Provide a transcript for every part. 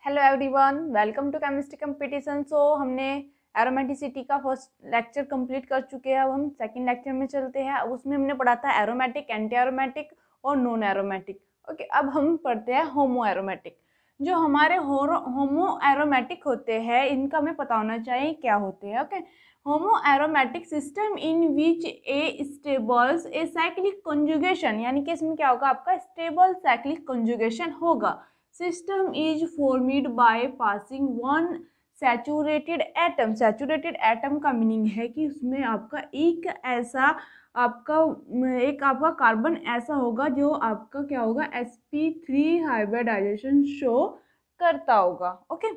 Hello everyone, welcome to chemistry competition. हमने aromaticity का first lecture complete कर चुके हैं। अब हम सेकंड लेक्चर में चलते हैं। अब उसमें हमने पढ़ा था एरोमेटिक, एंटी एरोमेटिक और नॉन एरोमेटिक। ओके, अब हम पढ़ते हैं होमो एरोमेटिक। जो हमारे होमो एरोमेटिक होते हैं, इनका हमें पता होना चाहिए क्या होते हैं। Okay, homo aromatic system in which A stables a cyclic conjugation, यानी कि इसमें क्या होगा, आपका स्टेबल साइक्लिक कंजुगेशन होगा। System is formed by passing one saturated atom। Saturated atom का मीनिंग है कि उसमें आपका आपका कार्बन ऐसा होगा जो आपका क्या होगा, sp3 हाइब्रिडाइजेशन शो करता होगा। ओके,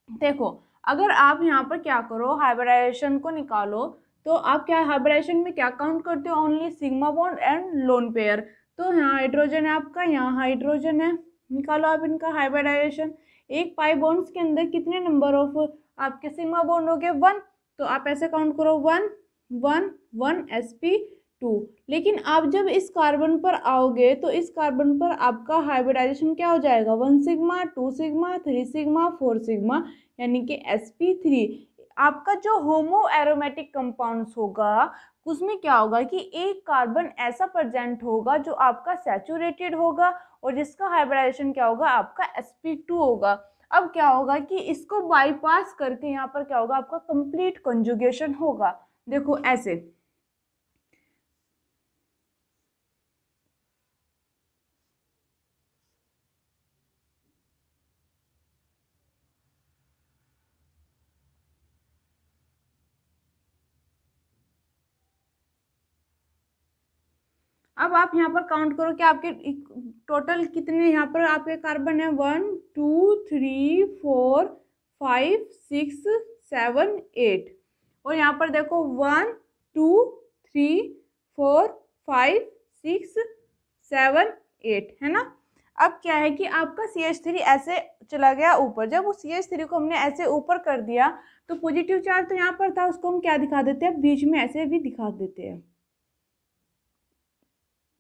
देखो अगर आप यहाँ पर क्या करो, हाइब्रिडाइजेशन को निकालो, तो आप क्या हाइब्रिडाइजेशन में क्या काउंट करते हो, only sigma bond and lone pair. तो यहाँ हाइड्रोजन है आपका, यहाँ हाइड्रोजन है, निकालो आप इनका हाइब्रिडाइजेशन। एक पाई बॉन्ड्स के अंदर कितने नंबर ऑफ आपके सिग्मा बॉन्ड हो गए, 1। तो आप ऐसे काउंट करो, 1 1 1 sp2। लेकिन आप जब इस कार्बन पर आओगे तो इस कार्बन पर आपका हाइब्रिडाइजेशन क्या हो जाएगा, 1 सिग्मा 2 सिग्मा 3 सिग्मा 4 सिग्मा, यानी कि sp3। आपका जो होमो एरोमेटिक कंपाउंड्स होगा उसमें क्या होगा कि एक कार्बन ऐसा प्रेजेंट होगा जो आपका सैचुरेटेड होगा और जिसका हाइब्रिडाइजेशन क्या होगा, आपका sp2 होगा। अब क्या होगा कि इसको बाईपास करके यहाँ पर क्या होगा, आपका कंप्लीट कंजुगेशन होगा। देखो ऐसे, अब आप यहाँ पर काउंट करो कि आपके टोटल कितने यहाँ पर आपके कार्बन है, 1 2 3 4 5 6 7 8। और यहाँ पर देखो 1 2 3 4 5 6 7 8 है ना। अब क्या है कि आपका CH3 ऐसे चला गया ऊपर। जब उस CH3 को हमने ऐसे ऊपर कर दिया तो पॉजिटिव चार्ज तो यहाँ पर था, उसको हम क्या दिखा देते हैं, बीच में ऐसे भी दिखा देते हैं।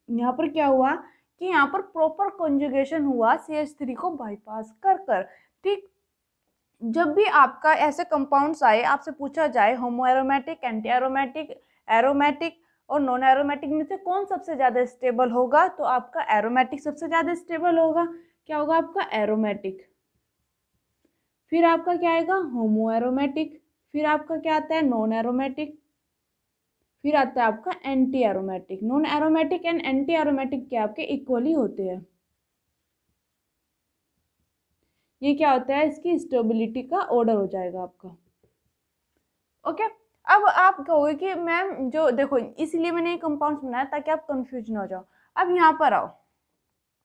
यहाँ पर क्या हुआ कि यहाँ पर प्रॉपर कंजुगेशन हुआ CH3 को बाईपास कर कर। ठीक, जब भी आपका ऐसे कंपाउंड्स आए, आपसे पूछा जाए होमो एरोमेटिक, एंटी एरोमेटिक, एरोमेटिक और नॉन एरोमेटिक में से कौन सबसे ज्यादा स्टेबल होगा, तो आपका एरोमेटिक सबसे ज्यादा स्टेबल होगा। क्या होगा आपका एरोमेटिक, फिर आपका क्या आएगा होमो एरोमेटिक, फिर आपका क्या आता है नॉन एरोमेटिक, फिर आता है आपका anti aromatic. Non aromatic and anti aromatic क्या आपके इक्वली होते हैं। ये क्या होता है, इसकी स्टेबिलिटी का ऑर्डर हो जाएगा आपका। ओके, अब आप कहोगे कि मैम जो देखो, इसलिए मैंने ये कंपाउंड्स बनाया ताकि आप कंफ्यूज ना हो जाओ। अब यहाँ पर आओ,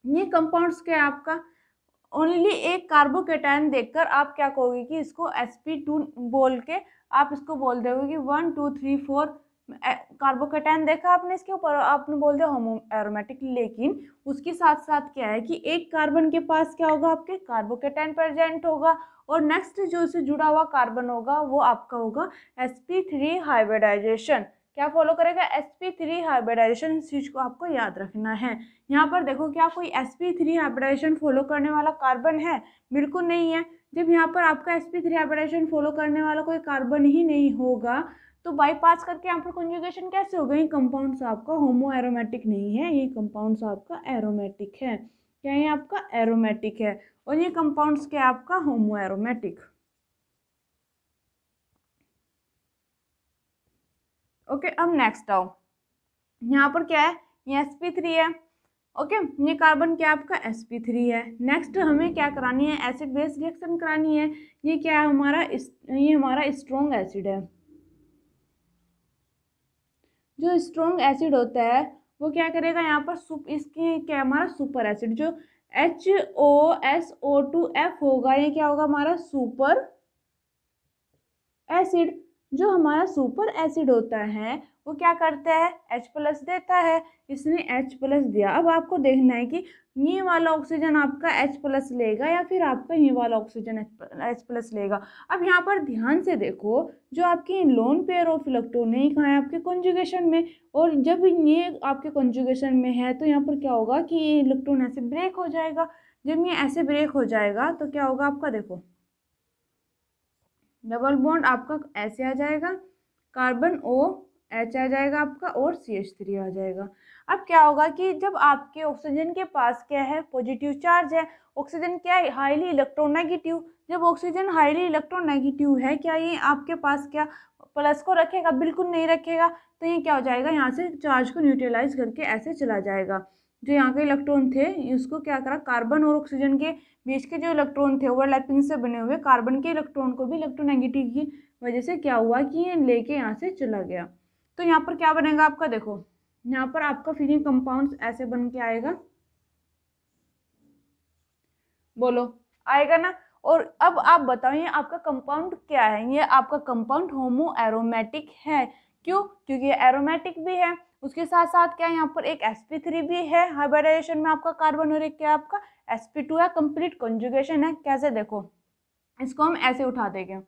ये कंपाउंड्स क्या है आपका, ओनली एक कार्बोकेटायन देखकर आप क्या कहोगे कि इसको sp2 बोल के आप इसको बोल दोगे कि 1 2 3 4 कार्बोकेटायन देखा आपने, इसके ऊपर आपने बोल दिया होमो एरोमेटिक। लेकिन उसके साथ साथ क्या है कि एक कार्बन के पास क्या होगा, आपके कार्बोकेटायन प्रेजेंट होगा और नेक्स्ट जो उससे जुड़ा हुआ कार्बन होगा वो आपका होगा sp3 हाइब्रिडाइजेशन। क्या फॉलो करेगा, sp3 हाइब्रिडाइजेशन। इस चीज को आपको याद रखना है। यहाँ पर देखो, क्या कोई sp3 हाइब्रिडाइजेशन फॉलो करने वाला कार्बन है, बिल्कुल नहीं है। जब यहाँ पर आपका sp3 हाइब्रिडाइजेशन फॉलो करने वाला कोई कार्बन ही नहीं होगा तो बाईपास करके यहाँ पर कंजुगेशन कैसे होगा। ये कंपाउंड्स आपका होमो एरोमेटिक नहीं है, ये कंपाउंड्स आपका एरोमेटिक है। क्या ये आपका एरोमेटिक है और ये कंपाउंड्स क्या आपका होमो एरोमेटिक। ओके, अब नेक्स्ट आओ, यहाँ पर क्या है, ये sp3 है। ओके, ये कार्बन क्या आपका sp3 है। नेक्स्ट हमें क्या करानी है, एसिड बेस रिएक्शन करानी है। ये क्या है हमारा, ये हमारा स्ट्रॉन्ग एसिड है। जो स्ट्रॉन्ग एसिड होता है वो क्या करेगा, यहाँ पर इसकी क्या हमारा सुपर एसिड, जो HOSO2F होगा, ये क्या होगा हमारा सुपर एसिड। जो हमारा सुपर एसिड होता है वो क्या करता है, H+ देता है। इसने H+ दिया। अब आपको देखना है कि ये वाला ऑक्सीजन आपका H+ लेगा या फिर आपका ये वाला ऑक्सीजन H+ लेगा। अब यहाँ पर ध्यान से देखो, जो आपकी लोन पेयर ऑफ इलेक्ट्रॉन है कहाँ है, आपके कंजुगेशन में। और जब ये आपके कंजुगेशन में है तो यहाँ पर क्या होगा कि ये इलेक्ट्रॉन ऐसे ब्रेक हो जाएगा। जब ये ऐसे ब्रेक हो जाएगा तो क्या होगा आपका, देखो डबल बॉन्ड आपका ऐसे आ जाएगा, कार्बन ओ एच आ जाएगा आपका और CH3 आ जाएगा। अब क्या होगा कि जब आपके ऑक्सीजन के पास क्या है, पॉजिटिव चार्ज है, ऑक्सीजन क्या है, हाईली इलेक्ट्रोनेगेटिव। जब ऑक्सीजन हाईली इलेक्ट्रोनेगेटिव है, क्या ये आपके पास क्या प्लस को रखेगा, बिल्कुल नहीं रखेगा। तो ये क्या हो जाएगा, यहाँ से चार्ज को न्यूट्रलाइज करके ऐसे चला जाएगा। जो यहाँ के इलेक्ट्रॉन थे उसको क्या करा, कार्बन और ऑक्सीजन के बीच के जो इलेक्ट्रॉन थे ओवरलैपिंग से बने हुए कार्बन के इलेक्ट्रॉन को भी इलेक्ट्रोनेगेटिव की वजह से क्या हुआ कि ये लेके यहाँ से चला गया। तो यहाँ पर क्या बनेगा आपका, देखो यहाँ पर आपका फिर ये कंपाउंड ऐसे बन के आएगा, बोलो आएगा ना। और अब आप बताओ ये आपका कंपाउंड क्या है, ये आपका कंपाउंड होमो एरोमेटिक है। क्यों, क्योंकि ये एरोमेटिक भी है, उसके साथ साथ क्या है यहाँ पर एक sp3 भी है हाइब्रिडाइजेशन में आपका कार्बन, और एक क्या आपका sp2 है, कंप्लीट कॉन्जुगेशन है। कैसे, देखो इसको हम ऐसे उठा देंगे,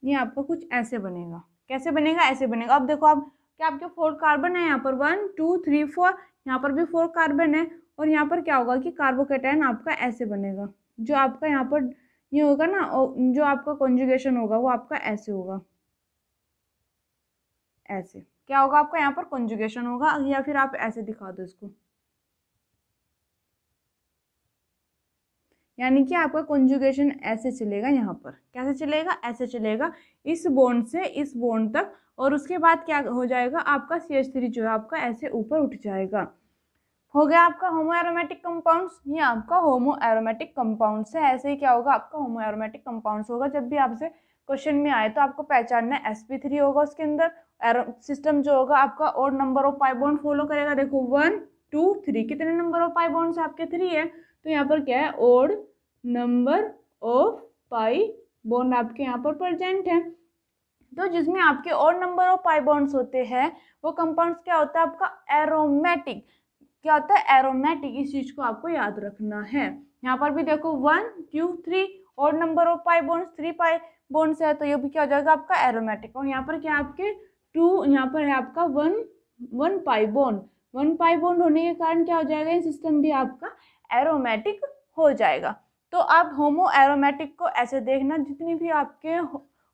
ये आपका कुछ ऐसे बनेगा। कैसे बनेगा, ऐसे बनेगा। अब देखो आप क्या आपके 4 कार्बन है यहाँ पर, 1 2 3 4, यहाँ पर भी 4 कार्बन है। और यहाँ पर क्या होगा कि कार्बोकेटायन आपका ऐसे बनेगा, जो आपका यहाँ पर ये होगा ना, जो आपका कॉन्जुगेशन होगा वो आपका ऐसे होगा, ऐसे क्या होगा आपका यहाँ पर कॉन्जुगेशन होगा, या फिर आप ऐसे दिखा दो इसको, यानी कि आपका कॉन्जुगेशन ऐसे चलेगा। यहाँ पर कैसे चलेगा, ऐसे चलेगा, इस बॉन्ड से इस बॉन्ड तक, और उसके बाद क्या हो जाएगा आपका CH3 जो है आपका ऐसे ऊपर उठ जाएगा। हो गया आपका होमो एरोमेटिक कंपाउंड्स, ये आपका होमो एरोमेटिक कंपाउंड्स है। ऐसे ही क्या होगा आपका होमो एरोमेटिक कंपाउंड्स होगा। जब भी आपसे क्वेश्चन में आए तो आपको पहचानना है sp3 होगा उसके अंदर, सिस्टम जो होगा आपका और number of pi bond follow करेगा। देखो 1 2 3, कितने नंबर ऑफ पाई बॉन्ड्स आपके 3 है, तो यहाँ पर क्या है odd number of pi bond आपके यहाँ पर प्रेजेंट है। तो जिसमें आपके और नंबर ऑफ पाई बॉन्ड्स होते हैं वो कंपाउंड्स क्या होता है आपका एरोमेटिक। क्या होता है एरोमेटिक, इस चीज को आपको याद रखना है। यहाँ पर भी देखो 1 2 3 और number of pi bonds 3 pi bonds है, तो ये भी क्या हो जाएगा आपका एरोमेटिक। और यहाँ पर क्या आपके 2, यहाँ पर है आपका 1 पाई बॉन्ड, 1 पाई बॉन्ड होने के कारण क्या हो जाएगा, ये सिस्टम भी आपका एरोमेटिक हो जाएगा। तो आप होमो एरोमेटिक को ऐसे देखना, जितनी भी आपके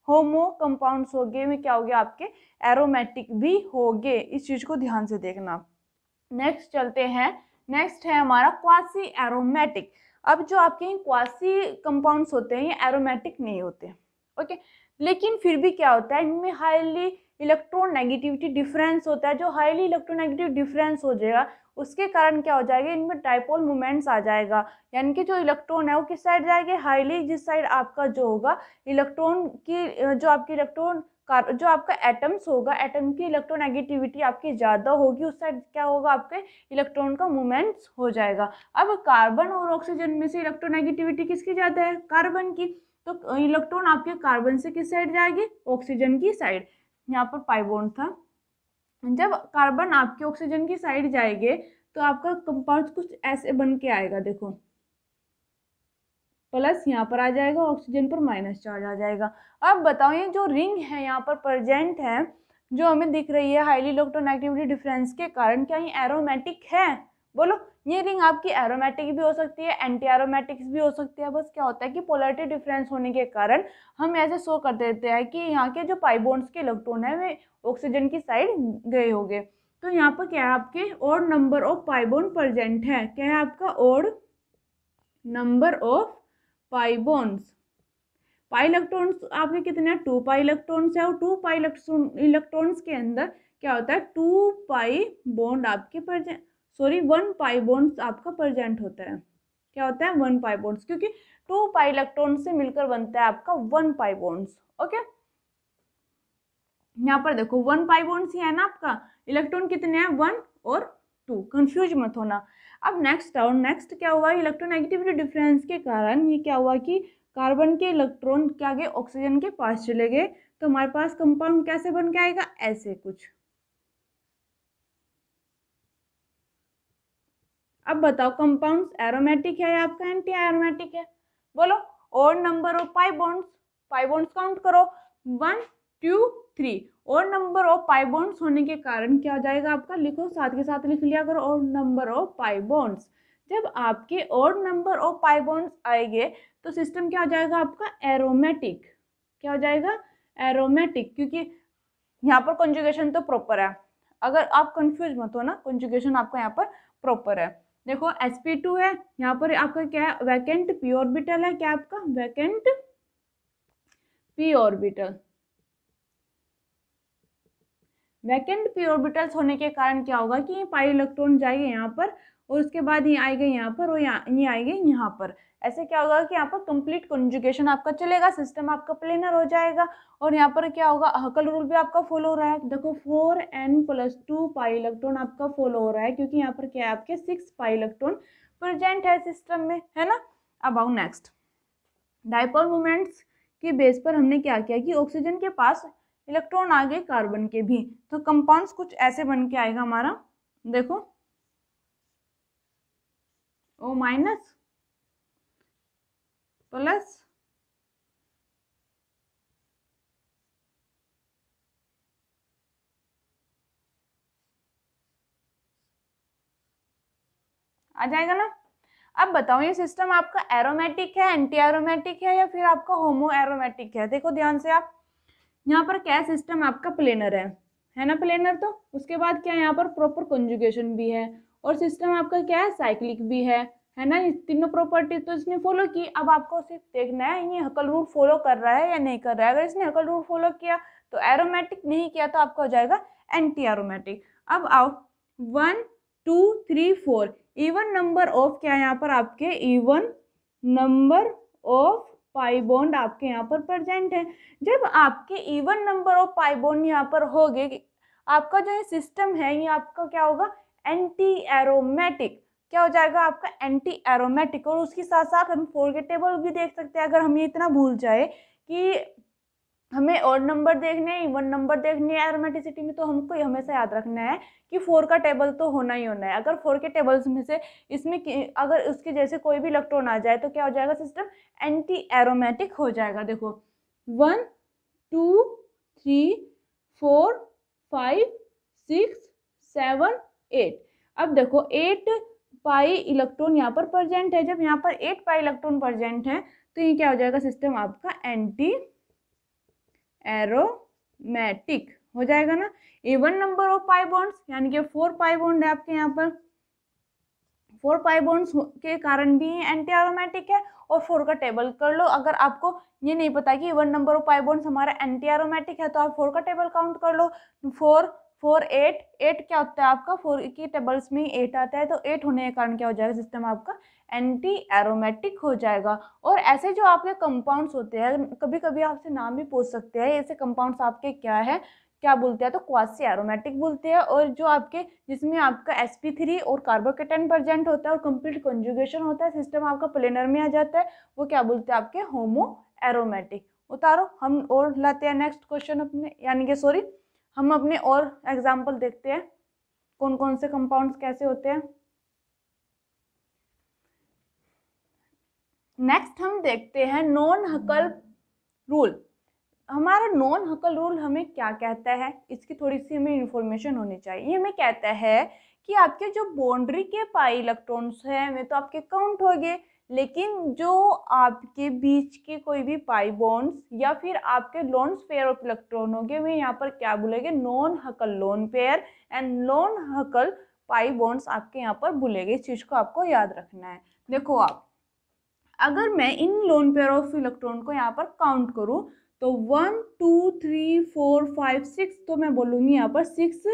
होमो कंपाउंड्स होंगे वे क्या होंगे आपके एरोमेटिक भी होंगे, इस चीज को ध्यान से देखना। नेक्स्ट चलते हैं, नेक्स्ट है हमारा क्वासी एरोमेटिक। अब जो आपके क्वासी कंपाउंड्स होते हैं ये एरोमेटिक नहीं होते, ओके, लेकिन फिर भी क्या होता है इनमें हाईली इलेक्ट्रोनेगेटिविटी डिफरेंस होता है। जो हाईली इलेक्ट्रोनेगेटिव डिफरेंस हो जाएगा उसके कारण क्या हो जाएगा, इनमें डाइपोल मोमेंट्स आ जाएगा, यानी कि जो इलेक्ट्रॉन है वो किस साइड जाएंगे, हाईली, जिस साइड आपका जो होगा इलेक्ट्रॉन की, जो आपकी इलेक्ट्रॉन जो आपका एटम्स होगा, एटम की इलेक्ट्रोनेगेटिविटी आपकी ज़्यादा होगी, उस साइड क्या होगा आपके इलेक्ट्रॉन का मूवमेंट्स हो जाएगा। अब कार्बन और ऑक्सीजन में से इलेक्ट्रोनेगेटिविटी किसकी ज़्यादा है, कार्बन की, तो इलेक्ट्रॉन आपके कार्बन से किस साइड जाएगी, ऑक्सीजन की साइड। यहाँ पर पाई बॉन्ड था, जब कार्बन आपके ऑक्सीजन की साइड जाएंगे तो आपका कंपाउंड कुछ ऐसे बन के आएगा, देखो प्लस यहाँ पर आ जाएगा, ऑक्सीजन पर माइनस चार्ज आ जाएगा। अब बताओ ये जो रिंग है यहाँ पर प्रेजेंट है जो हमें दिख रही है हाईली इलेक्ट्रोनेगेटिविटी डिफरेंस के कारण, क्या ये एरोमेटिक है, बोलो। ये रिंग आपकी एरोमेटिक भी हो सकती है, एंटी एरोमेटिक्स भी हो सकती है। बस क्या होता है कि पोलैरिटी डिफरेंस होने के कारण हम ऐसे शो कर देते हैं कि यहाँ के जो पाई बॉन्ड्स के इलेक्ट्रॉन है वे ऑक्सीजन की साइड गए होंगे। तो यहाँ पर क्या है आपके और number of pi bond present है, क्या है आपका और number of pi bonds. Pi electrons आपके कितने हैं, 2 पाई इलेक्ट्रॉन्स है, और 2 पाई इलेक्ट्रॉन्स के अंदर क्या होता है 2 पाई बॉन्ड आपके प्रेजेंट, सॉरी 1 पाई बॉन्ड्स आपका प्रेजेंट होता है। क्या होता है 1 पाई बॉन्ड्स, क्योंकि 2 पाई इलेक्ट्रॉन से मिलकर बनता है आपका 1 पाई बॉन्ड्स, ओके। यहाँ पर देखो 1 पाई बॉन्ड्स ही है ना आपका, इलेक्ट्रॉन कितने हैं 1 और 2, कंफ्यूज मत होना। अब नेक्स्ट आओ, नेक्स्ट क्या हुआ, इलेक्ट्रोनेगेटिविटी डिफरेंस के कारण ये क्या हुआ कि कार्बन के इलेक्ट्रॉन क्या गए ऑक्सीजन के पास चले गए, तो हमारे पास कंपाउंड कैसे बन के आएगा, ऐसे कुछ। अब बताओ कंपाउंड्स एरोमेटिक है या आपका एंटी एरोमेटिक है, बोलो। और number of pi bonds, pi bonds count करो 1 2 3 और नंबर ऑफ पाई बॉन्ड्स होने के कारण क्या हो जाएगा आपका, लिखो साथ के साथ लिख लिया करो, और नंबर ऑफ पाई बॉन्ड्स। जब आपके और नंबर ऑफ पाई बॉन्ड्स आएंगे तो सिस्टम क्या हो जाएगा आपका, एरोमेटिक। क्या हो जाएगा, एरोमेटिक, क्योंकि यहाँ पर कंजुगेशन तो प्रॉपर है, अगर आप कंफ्यूज मत हो ना, कंजुगेशन आपका यहाँ पर प्रॉपर है। देखो sp2 है, यहाँ पर आपका क्या है, वैकेंट p ऑर्बिटल है, क्या आपका vacant p orbital. Vacant p orbitals होने के कारण क्या होगा कि पाई इलेक्ट्रॉन जाएंगे यहाँ पर, और उसके बाद ये आएगा यहाँ पर, और ये आएंगे यहाँ पर। ऐसे क्या होगा कि यहाँ पर कंप्लीट कंजुगेशन आपका चलेगा, सिस्टम आपका प्लेनर हो जाएगा। और यहाँ पर क्या होगा, हकल रूल भी आपका फॉलो हो रहा है। देखो 4n+2 पाई इलेक्ट्रॉन आपका फॉलो हो रहा है, क्योंकि यहाँ पर क्या है, आपके 6 पाई इलेक्ट्रॉन प्रेजेंट है सिस्टम में, है ना। अब आओ नेक्स्ट, डायपोल मोमेंट्स के बेस पर हमने क्या किया कि ऑक्सीजन के पास इलेक्ट्रॉन आ गए कार्बन के भी, तो कंपाउंड्स कुछ ऐसे बन के आएगा हमारा। देखो O- प्लस आ जाएगा ना। अब बताओ ये सिस्टम आपका एरोमेटिक है, एंटी एरोमेटिक है, या फिर आपका होमो एरोमेटिक है। देखो ध्यान से आप, यहाँ पर क्या सिस्टम आपका प्लेनर है ना, प्लेनर। तो उसके बाद क्या है, यहाँ पर प्रॉपर कंजुगेशन भी है, और सिस्टम आपका क्या है, साइक्लिक भी है ना। इस तीनों प्रॉपर्टी तो इसने फॉलो की। अब आपको सिर्फ देखना है ये हकल रूल फॉलो कर रहा है या नहीं कर रहा है। अगर इसने हकल रूल फॉलो किया तो एरोमेटिक, नहीं किया तो आपका हो जाएगा एंटी एरोमेटिक। अब आओ 1 2 3 4 इवन नंबर ऑफ, क्या है यहाँ पर आपके even number of pi bond आपके यहाँ पर प्रेजेंट है। जब आपके even number of pi bond यहाँ पर हो गए, आपका जो ये सिस्टम है ये आपका क्या होगा, एंटी एरोमेटिक। क्या हो जाएगा आपका, एंटी एरोमेटिक। और उसके साथ साथ हम 4 के टेबल भी देख सकते हैं। अगर हम ये इतना भूल जाए कि हमें और नंबर देखने हैं, इवन नंबर देखने हैं एरोमेटिसिटी में, तो हमको हमेशा याद रखना है कि 4 का टेबल तो होना ही होना है। अगर 4 के टेबल्स में से इसमें अगर उसके जैसे कोई भी इलेक्ट्रॉन आ जाए तो क्या हो जाएगा, सिस्टम एंटी एरोमेटिक हो जाएगा। देखो 1 2 3 4 5 6 7 8। अब देखो 8 पाई इलेक्ट्रॉन यहाँ पर प्रेजेंट है। जब यहाँ पर 8 पाई इलेक्ट्रॉन प्रेजेंट है तो ये क्या हो जाएगा, सिस्टम आपका एंटी एरोमेटिक हो जाएगा ना। Even number of pi bonds यानी कि 4 पाई बॉन्ड है आपके यहाँ पर, 4 पाई बॉन्ड्स के कारण भी एंटी एरोमेटिक है। और 4 का टेबल कर लो। अगर आपको ये नहीं पता कि even number of pi bonds हमारा एंटी एरोमेटिक है तो आप 4 का टेबल काउंट कर लो। 4 4 8 8 क्या होता है आपका, 4 की टेबल्स में 8 आता है, तो 8 होने के कारण क्या हो जाएगा, सिस्टम आपका एंटी एरोमेटिक हो जाएगा। और ऐसे जो आपके कंपाउंड्स होते हैं, कभी कभी आपसे नाम भी पूछ सकते हैं, ऐसे कंपाउंड्स आपके क्या है, क्या बोलते हैं, तो क्वासी एरोमेटिक बोलते हैं। और जो आपके जिसमें आपका sp3 और कार्बोकेटाइन प्रेजेंट होता है और कंप्लीट कंजुगेशन होता है, सिस्टम आपका प्लेनर में आ जाता है, वो क्या बोलते हैं आपके होमो एरोमेटिक। उतारो हम और लाते हैं नेक्स्ट क्वेश्चन अपने, यानी कि सॉरी हम अपने और एग्जाम्पल देखते हैं कौन कौन से कंपाउंड्स कैसे होते हैं। नेक्स्ट हम देखते हैं नॉन हकल रूल। हमारा नॉन हकल रूल हमें क्या कहता है, इसकी थोड़ी सी हमें इंफॉर्मेशन होनी चाहिए। ये हमें कहता है कि आपके जो बाउंड्री के पाई इलेक्ट्रॉन्स हैं वे तो आपके काउंट हो गए, लेकिन जो आपके बीच के कोई भी पाई बॉन्ड्स या फिर आपके लोन पेयर ऑफ इलेक्ट्रॉन होंगे, वे यहाँ पर क्या बोलेंगे, non Huckel lone pair and non Huckel pi bonds आपके यहाँ पर बोलेंगे। इस चीज़ को आपको याद रखना है। देखो आप, अगर मैं इन लोन पेयर ऑफ इलेक्ट्रॉन को यहाँ पर काउंट करूँ तो 1 2 3 4 5 6, तो मैं बोलूँगी यहाँ पर 6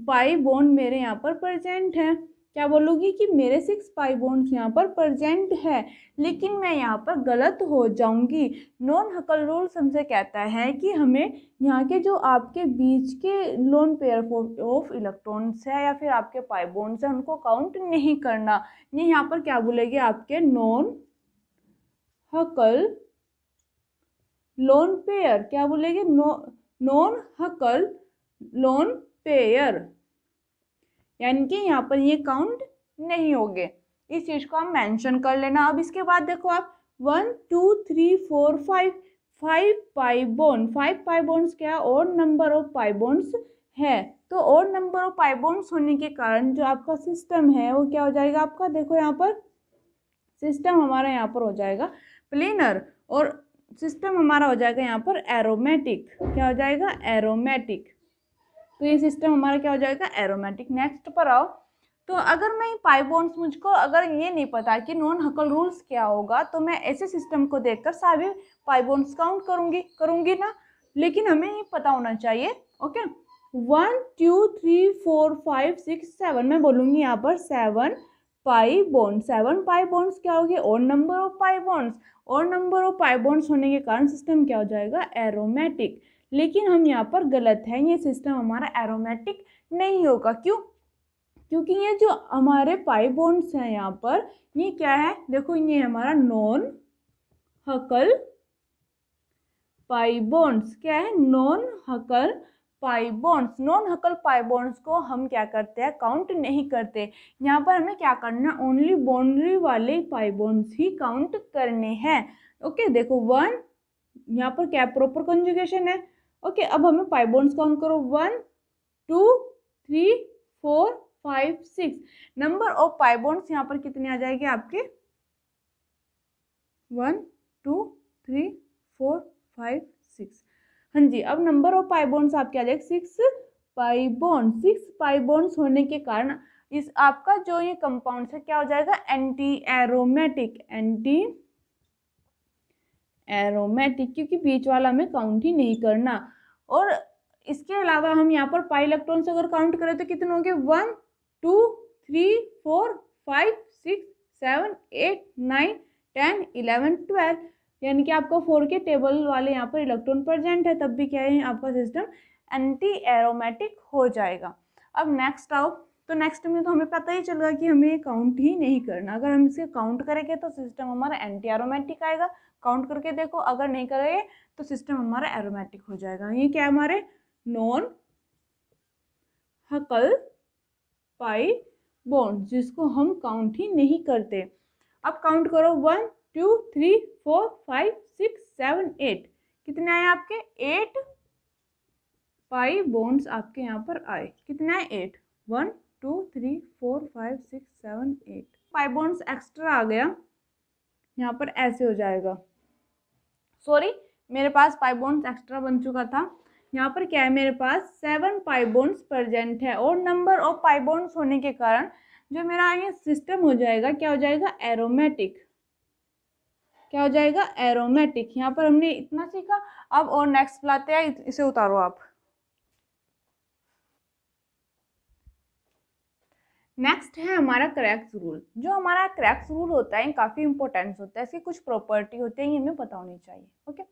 पाई बॉन्ड मेरे यहाँ पर प्रेजेंट है। क्या बोलूँगी कि मेरे 6 पाई बॉन्ड्स यहाँ पर प्रेजेंट है, लेकिन मैं यहाँ पर गलत हो जाऊँगी। नॉन हकल रूल्स हमसे कहता है कि हमें यहाँ के जो आपके बीच के लोन पेयर ऑफ इलेक्ट्रॉन्स है या फिर आपके पाई बॉन्ड्स है उनको काउंट नहीं करना। ये यहाँ पर क्या बोलेंगे, आपके नॉन हकल लोन पेयर, क्या बोलेंगे, नॉन हकल लोन पेयर, यानी कि यहाँ पर ये काउंट नहीं होंगे। इस चीज को आप मेंशन कर लेना। अब इसके बाद देखो आप 1 2 3 4 5 5 पाई बॉन्ड, 5 पाई बॉन्ड्स क्या और नंबर ऑफ पाई बॉन्ड्स है। तो और नंबर ऑफ पाई बॉन्ड्स होने के कारण जो आपका सिस्टम है वो क्या हो जाएगा आपका, देखो यहाँ पर सिस्टम हमारा यहाँ पर हो जाएगा प्लेनर, और सिस्टम हमारा हो जाएगा यहाँ पर एरोमेटिक। क्या हो जाएगा, एरोमेटिक। तो ये सिस्टम हमारा क्या हो जाएगा, एरोमेटिक। नेक्स्ट पर आओ। तो अगर मैं पाई बॉन्ड्स, मुझको अगर ये नहीं पता कि नॉन हकल रूल्स क्या होगा, तो मैं ऐसे सिस्टम को देखकर सारे पाई बॉन्ड्स काउंट करूंगी ना, लेकिन हमें ये पता होना चाहिए। ओके, 1 2 3 4 5 6 7, मैं बोलूंगी यहाँ पर 7 पाई बॉन्ड। 7 पाई बॉन्ड्स क्या होगी, और नंबर ऑफ पाई बॉन्ड्स, और नंबर ऑफ पाई बॉन्ड्स होने के कारण सिस्टम क्या हो जाएगा, एरोमेटिक। लेकिन हम यहाँ पर गलत है, ये सिस्टम हमारा एरोमेटिक नहीं होगा। क्यों, क्योंकि ये जो हमारे पाई बॉन्ड्स हैं यहाँ पर, ये क्या है, देखो ये हमारा नॉन हकल पाई बॉन्ड्स। क्या है, non Huckel pi bonds. Non Huckel pi bonds को हम क्या करते हैं, काउंट नहीं करते। यहाँ पर हमें क्या करना, ओनली बाउंड्री वाले पाई बॉन्ड्स ही काउंट करने हैं। ओके, देखो 1, यहाँ पर क्या प्रॉपर कंजुगेशन है। ओके, अब हमें पाई बॉन्ड्स काउंट करो, 1 2 3 4 5 6। नंबर ऑफ पाई बॉन्ड्स यहाँ पर कितने आ जाएंगे आपके, 1 2 3 4 5 6। हाँ जी, अब नंबर ऑफ पाई बॉन्ड्स आपके आ जाएगा 6 पाई बॉन्ड। 6 पाई बॉन्ड्स होने के कारण इस आपका जो ये कंपाउंड है क्या हो जाएगा, एंटी एरोमेटिक। एंटी एरोमेटिक, क्योंकि बीच वाला हमें काउंट ही नहीं करना। और इसके अलावा हम यहाँ पर पाई इलेक्ट्रॉन्स अगर काउंट करें तो कितने होंगे, 1 2 3 4 5 6 7 8 9 10 11 12, यानी कि आपका 4 के टेबल वाले यहाँ पर इलेक्ट्रॉन प्रेजेंट है, तब भी क्या है आपका सिस्टम एंटी एरोमेटिक हो जाएगा। अब नेक्स्ट आओ। तो नेक्स्ट में तो हमें पता ही चलेगा कि हमें काउंट ही नहीं करना। अगर हम इसे काउंट करेंगे तो सिस्टम हमारा एंटी एरोमेटिक आएगा। काउंट करके देखो, अगर नहीं करेंगे तो सिस्टम हमारा एरोमेटिक हो जाएगा। ये क्या है, हमारे नॉन हकल पाई बॉन्ड, जिसको हम काउंट ही नहीं करते। अब काउंट करो, 1 2 3 4 5 6 7 8, कितने आए आपके, 8 पाई बॉन्ड्स आपके यहाँ पर आए। कितने आए, 8, 1 2 3 4 5 6 7 8 पाई बॉन्ड्स एक्स्ट्रा आ गया। यहाँ पर ऐसे हो जाएगा, सॉरी मेरे पास पाई बॉन्ड्स एक्स्ट्रा बन चुका था। यहाँ पर क्या है, मेरे पास 7 पाई बॉन्ड्स प्रेजेंट है, और नंबर ऑफ पाई बॉन्ड्स होने के कारण जो मेरा ये सिस्टम हो जाएगा, क्या हो जाएगा, एरोमेटिक। क्या हो जाएगा, एरोमेटिक। यहाँ पर हमने इतना सीखा। अब और नेक्स्ट लाते हैं, इसे उतारो आप। नेक्स्ट है हमारा क्रैक्स रूल। जो हमारा क्रैक्स रूल होता है काफ़ी इंपॉर्टेंस होता है, इसकी कुछ प्रॉपर्टी होती है, ये हमें पता होनी चाहिए। ओके,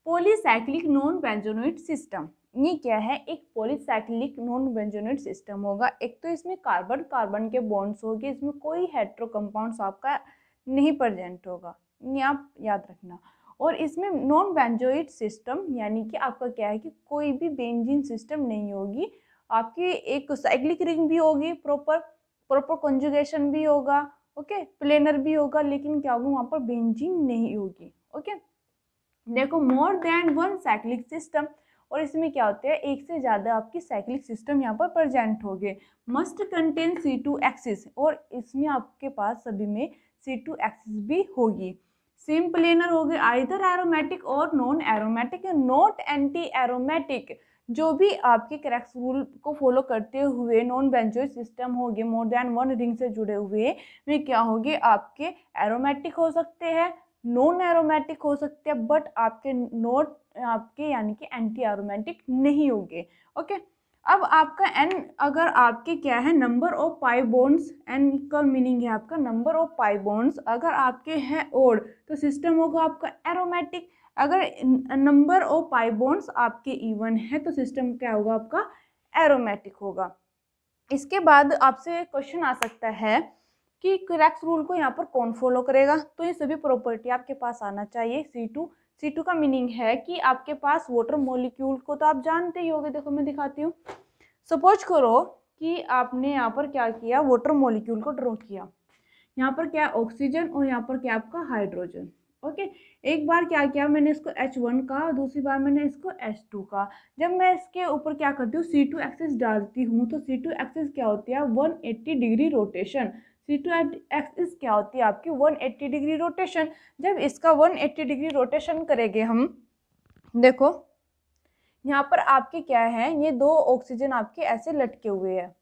पॉलीसाइक्लिक नॉन बेंजोनेट सिस्टम, ये क्या है, एक पॉलीसाइक्लिक नॉन बेंजोनेट सिस्टम होगा। एक तो इसमें कार्बन कार्बन के बॉन्ड्स होंगे, इसमें कोई हेट्रो कंपाउंड्स आपका नहीं प्रेजेंट होगा, ये आप याद रखना। और इसमें नॉन बेंजोइट सिस्टम, यानी कि आपका क्या है कि कोई भी बेंजीन सिस्टम नहीं होगी आपकी। एक साइक्लिक रिंग भी होगी, प्रॉपर कंजुगेशन भी होगा, ओके, प्लेनर भी होगा, लेकिन क्या होगा वहाँ पर बेंजीन नहीं होगी। ओके, देखो more than one cyclic system, और इसमें क्या होते हैं, एक से ज़्यादा आपकी साइक्लिक सिस्टम यहाँ पर प्रेजेंट होंगे। मस्ट कंटेन C2 एक्सिस, और इसमें आपके पास सभी में C2 एक्सिस भी होगी। सेम प्लेनर हो गए, आइदर एरोमेटिक और non aromatic, not anti aromatic. जो भी आपके क्रैक्स रूल को फॉलो करते हुए नॉन बेंजोइक सिस्टम होंगे, मोर देन वन रिंग से जुड़े हुए, वे क्या होंगे, आपके एरोमेटिक हो सकते हैं, नॉन एरोमेटिक हो सकते हैं, बट आपके नॉट आपके यानी कि एंटी एरोमेटिक नहीं होंगे। ओके, अब आपका एन, अगर आपके क्या है number of pi bonds, n का मीनिंग है आपका नंबर ऑफ पाई बॉन्ड्स, अगर आपके हैं ओड तो सिस्टम होगा आपका एरोमेटिक। अगर नंबर ऑफ पाई बॉन्ड्स आपके इवन है तो सिस्टम क्या होगा आपका, एरोमेटिक होगा। इसके बाद आपसे क्वेश्चन आ सकता है कि क्रैक्स रूल को यहाँ पर कौन फॉलो करेगा, तो ये सभी प्रॉपर्टी आपके पास आना चाहिए। C2 का मीनिंग है कि आपके पास वाटर मॉलिक्यूल को तो आप जानते ही होंगे, देखो मैं दिखाती हूँ। सपोज करो कि आपने यहाँ पर क्या किया, वाटर मॉलिक्यूल को ड्रॉ किया। यहाँ पर क्या ऑक्सीजन और यहाँ पर क्या आपका हाइड्रोजन। ओके, एक बार क्या किया मैंने इसको H1 का, दूसरी बार मैंने इसको H2 का। जब मैं इसके ऊपर क्या करती हूँ, C2 एक्सिस डालती हूँ, तो C2 एक्सिस क्या होती है, 180 डिग्री रोटेशन। C2 एक्सिस क्या होती है आपकी, 180 डिग्री रोटेशन। जब इसका 180 डिग्री रोटेशन करेंगे हम, देखो यहाँ पर आपके क्या है, ये दो ऑक्सीजन आपके ऐसे लटके हुए हैं।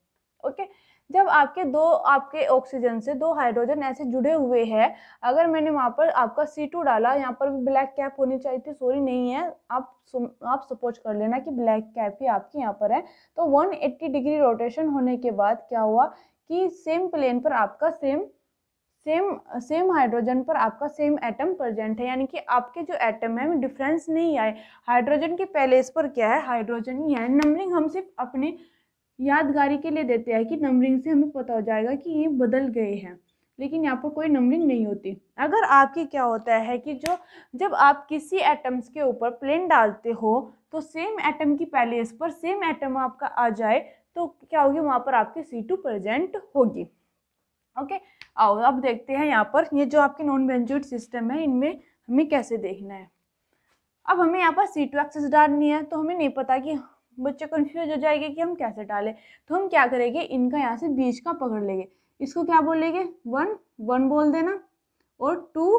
ओके, जब आपके ऑक्सीजन से दो हाइड्रोजन ऐसे जुड़े हुए हैं, अगर मैंने वहां पर आपका C2 डाला, यहाँ पर भी ब्लैक कैप होनी चाहिए थी, सॉरी नहीं है, आप सपोज कर लेना कि ब्लैक कैप ही आपकी यहाँ पर है। तो 180 डिग्री रोटेशन होने के बाद क्या हुआ कि सेम प्लेन पर आपका सेम हाइड्रोजन पर आपका सेम एटम प्रेजेंट है, यानी कि आपके जो एटम है डिफरेंस नहीं आए। हाइड्रोजन के पहले इस पर क्या है, हाइड्रोजन ही है। नंबरिंग हम सिर्फ अपने यादगारी के लिए देते हैं कि नंबरिंग से हमें पता हो जाएगा कि ये बदल गए हैं, लेकिन यहाँ पर कोई नंबरिंग नहीं होती। अगर आपकी क्या होता है कि जब आप किसी एटम्स के ऊपर प्लेन डालते हो, तो सेम एटम की पहले इस पर सेम एटम आपका आ जाए, तो क्या होगी, वहां पर आपकी C2 प्रेजेंट होगी। ओके, आओ अब देखते हैं यहाँ पर ये जो आपके नॉन बेंजोइड सिस्टम है, इनमें हमें कैसे देखना है। अब हमें यहाँ पर C2 एक्सिस डालनी है, तो हमें नहीं पता कि बच्चे कंफ्यूज हो जाएंगे कि हम कैसे डालें। तो हम क्या करेंगे, इनका यहाँ से बीच का पकड़ लेंगे, इसको क्या बोलेंगे, 1 1 बोल देना, और 2,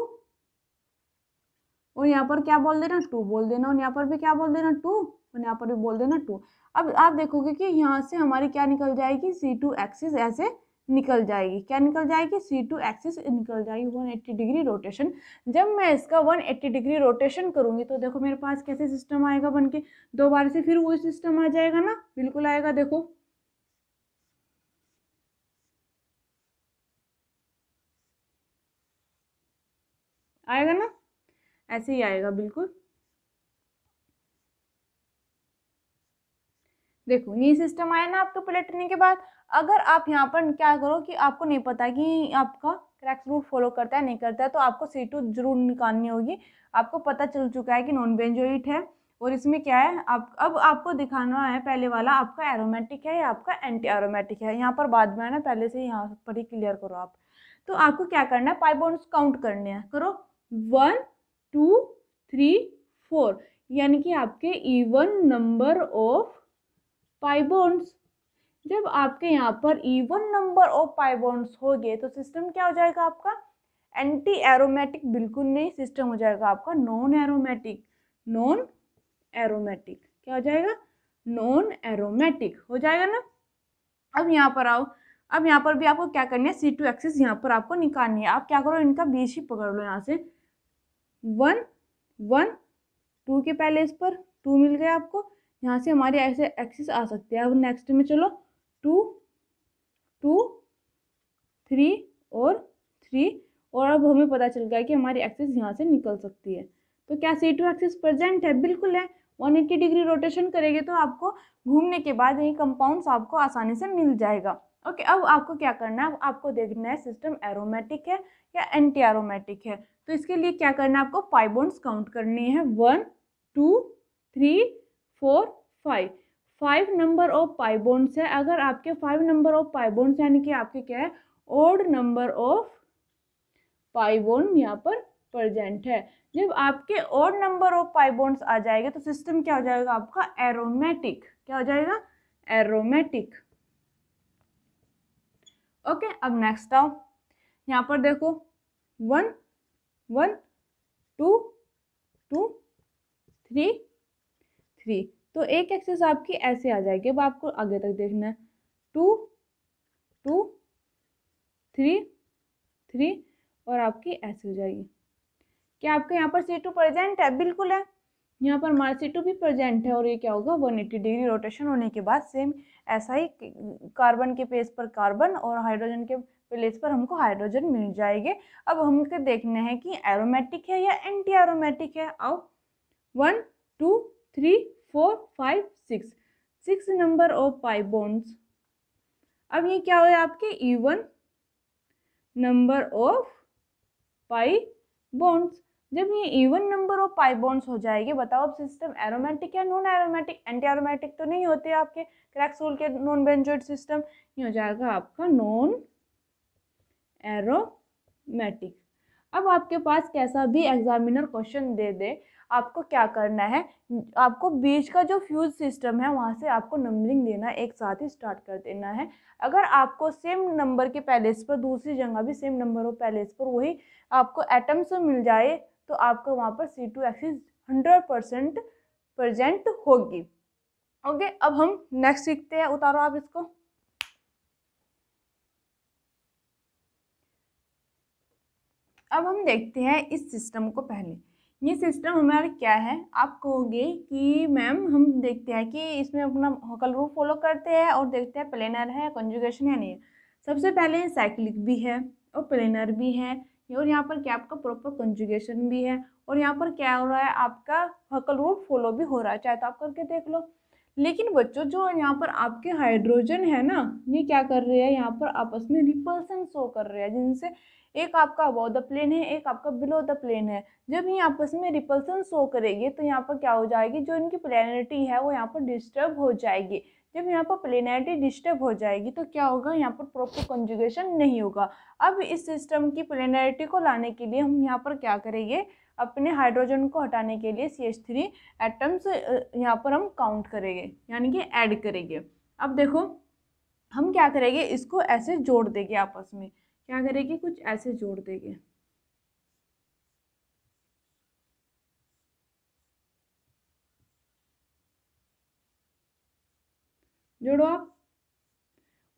और यहाँ पर क्या बोल देना, 2 बोल देना, और यहाँ पर भी क्या बोल देना, 2, और यहाँ पर भी बोल देना 2। अब आप देखोगे कि यहाँ से हमारी क्या निकल जाएगी, C2 एक्सिस ऐसे निकल जाएगी। क्या निकल जाएगी, C2 एक्सिस निकल जाएगी 180 डिग्री रोटेशन। जब मैं इसका 180 डिग्री रोटेशन करूंगी, तो देखो मेरे पास कैसे सिस्टम आएगा बनके, दोबारा से फिर वही सिस्टम आ जाएगा ना, बिल्कुल आएगा, देखो आएगा ना, ऐसे ही आएगा बिल्कुल। देखो ये सिस्टम आया ना आपके पलटने के बाद। अगर आप यहाँ पर क्या करो कि आपको नहीं पता कि आपका क्रैक्स रूट फॉलो करता है नहीं करता है, तो आपको C2 जरूर निकालनी होगी। आपको पता चल चुका है कि नॉन बेंजोइट है, और इसमें क्या है, आप अब आपको दिखाना है पहले वाला आपका एरोमेटिक है या आपका एंटी एरोमेटिक है। यहाँ पर बाद में है ना, पहले से यहाँ पर ही क्लियर करो आप। तो आपको क्या करना है, पाई बॉन्ड्स काउंट करने हैं, करो 1 2 3 4, यानी कि आपके even number of pi bonds. जब आपके यहाँ पर even number of pi bonds हो गए, तो सिस्टम क्या हो जाएगा आपका, एंटी एरोमेटिक बिल्कुल नहीं, सिस्टम हो जाएगा आपका नॉन एरोमेटिक। नॉन एरोमेटिक क्या हो जाएगा, नॉन एरोमेटिक हो जाएगा ना। अब यहाँ पर आओ, अब यहाँ पर भी आपको क्या करनी है, C2 एक्सिस यहाँ पर आपको निकालनी है। आप क्या करो, इनका बीच ही पकड़ लो, यहाँ से 1 1 2 के पहले इस पर 2 मिल गया आपको, यहाँ से हमारे ऐसे एक्सिस आ सकते हैं। अब नेक्स्ट में चलो 2 2 3 और 3, और अब हमें पता चल गया कि हमारी एक्सिस यहाँ से निकल सकती है। तो क्या C2 एक्सिस प्रेजेंट है, बिल्कुल है। 180 डिग्री रोटेशन करेंगे तो आपको घूमने के बाद यही कंपाउंड्स आपको आसानी से मिल जाएगा। ओके, अब आपको क्या करना है, आपको देखना है सिस्टम एरोमेटिक है या एंटी एरोमेटिक है। तो इसके लिए क्या करना है, आपको पाई बॉन्ड्स काउंट करनी है, 1 2 3 4 5। 5 नंबर ऑफ पाई बॉन्ड्स है। अगर आपके 5 नंबर ऑफ पाई बॉन्ड्स, यानी कि आपके क्या है, odd number of pi bond यहाँ पर प्रेजेंट है। जब आपके odd number of pi bonds आ जाएंगे, तो सिस्टम क्या हो जाएगा आपका, एरोमेटिक। क्या हो जाएगा, एरोमेटिक। ओके, अब नेक्स्ट आओ, यहाँ पर देखो 1 1 2 2 3 3। तो एक एक्सिस आपकी ऐसे आ जाएगी। अब आपको आगे तक देखना है, 2 2 3 3, और आपकी ऐसे हो जाएगी। क्या आपके यहाँ पर C2 प्रेजेंट है, बिल्कुल है। यहाँ पर हमारा C2 भी प्रेजेंट है, और ये क्या होगा, 180 डिग्री रोटेशन होने के बाद सेम ऐसा ही कार्बन के पेज पर कार्बन और हाइड्रोजन के प्लेस पर हमको हाइड्रोजन मिल जाएंगे। अब हमको देखना है कि एरोमेटिक है या एंटी एरोमेटिक है। आओ 1 2 3 4 5 6, 6 नंबर ऑफ पाई बॉन्ड्स। अब ये क्या हुआ आपके, even number of pi bonds. जब ये even number of pi bonds हो जाएंगे, बताओ अब सिस्टम एरोमेटिक या नॉन एरोमेटिक। एंटी एरोमेटिक तो नहीं होते आपके क्रैक्स रूल के नॉन बेंजोइड सिस्टम। ये हो जाएगा आपका नॉन एरोमेटिक। अब आपके पास कैसा भी एग्जामिनर क्वेश्चन दे दे, आपको क्या करना है, आपको बीच का जो फ्यूज सिस्टम है वहाँ से आपको नंबरिंग देना एक साथ ही स्टार्ट कर देना है। अगर आपको सेम नंबर के पैलेस पर दूसरी जगह भी सेम नंबर ऑफ पैलेस पर वही आपको एटम्स मिल जाए तो आपको वहाँ पर C2 एक्सिस 100% प्रेजेंट होगी। ओके, अब हम नेक्स्ट सीखते हैं, उतारो आप इसको। अब हम देखते हैं इस सिस्टम को। पहले ये सिस्टम हमारा क्या है, आप कहोगे कि मैम हम देखते हैं कि इसमें अपना हकल रूल फॉलो करते हैं और देखते हैं प्लेनर है, कंजुगेशन है, नहीं है। सबसे पहले साइक्लिक भी है और प्लेनर भी है, और यहाँ पर क्या आपका प्रॉपर कंजुगेशन भी है, और यहाँ पर क्या हो रहा है, आपका हकल रूल फॉलो भी हो रहा है, चाहे तो आप करके देख लो। लेकिन बच्चों जो यहाँ पर आपके हाइड्रोजन है ना, ये क्या कर रहे हैं, यहाँ पर आपस में रिपल्सन शो कर रहे हैं, जिनसे एक आपका अबव द प्लेन है, एक आपका बिलो द प्लेन है। जब ये आपस में रिपल्सन शो करेगी तो यहाँ पर क्या हो जाएगी, जो इनकी प्लेनरिटी है वो यहाँ पर डिस्टर्ब हो जाएगी। जब यहाँ पर प्लेनरिटी डिस्टर्ब हो जाएगी तो क्या होगा, यहाँ पर प्रॉपर कंजुगेशन नहीं होगा। अब इस सिस्टम की प्लेनरिटी को लाने के लिए हम यहाँ पर क्या करेंगे, अपने हाइड्रोजन को हटाने के लिए CH3 एटम्स यहाँ पर हम काउंट करेंगे, यानी कि ऐड करेंगे। अब देखो हम क्या करेंगे, इसको ऐसे जोड़ देंगे आपस में, क्या करेंगे, कुछ ऐसे जोड़ देंगे। जोड़ो आप,